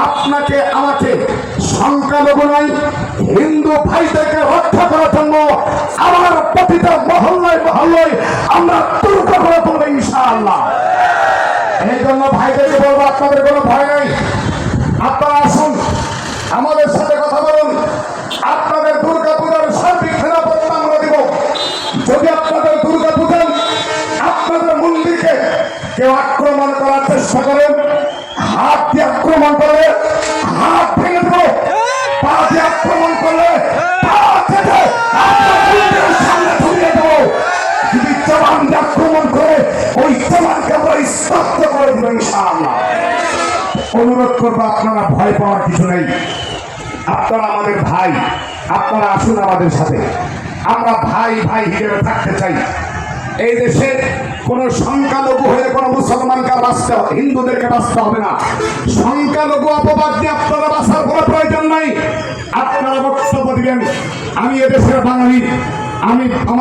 আপনাকে আমাকে সংখ্যালঘু নাই হিন্দু ভাইদেরকে রক্ষা করার জন্য আমার প্রতিটা মহল্লায় মহল্লায় আমরা দুর্গ করে তুলবো ইনশাআল্লাহ। এই জন্য ভাইদেরকে বলবো আপনাদের কোনো ভয় নেই, আপনারা আসুন আমাদের সাথে কথা বলুন। আপনাদের দুর্গা পূজার সার্বিক নিরাপত্তা আমরা দিব। যদি আপনাদের দুর্গা পূজা আপনাদের মন্দিরকে কেউ আক্রমণ করার চেষ্টা করেন, হাত দিয়ে আক্রমণ করলে হাত ভেঙে দেব, পা দিয়ে আক্রমণ করলে পা কেটে আপনার মন্দিরের সামনে ঢুকিয়ে দেব। যদি জবান দিয়ে আক্রমণ করে ওই জবানকে আমরা স্তব্ধ করে দেব ইনশাআল্লাহ। অনুরোধ করবো আপনারা ভয় পাওয়ার কিছু নেই, আপনারা আমাদের ভাই, আপনারা আসুন আমাদের সাথে, আমরা ভাই ভাই হিসেবে থাকতে চাই। এই দেশে কোন সংখ্যালঘু হয়ে কোন মুসলমানকে বাঁচতে হবে, হিন্দুদেরকে বাঁচতে হবে না। সংখ্যালঘু অপবাদ দিয়ে আপনারা বাঁচার কোনো প্রয়োজন নাই। আপনারা বক্তব্য দিবেন, আমি এদেশের বাঙালি, আমি আমার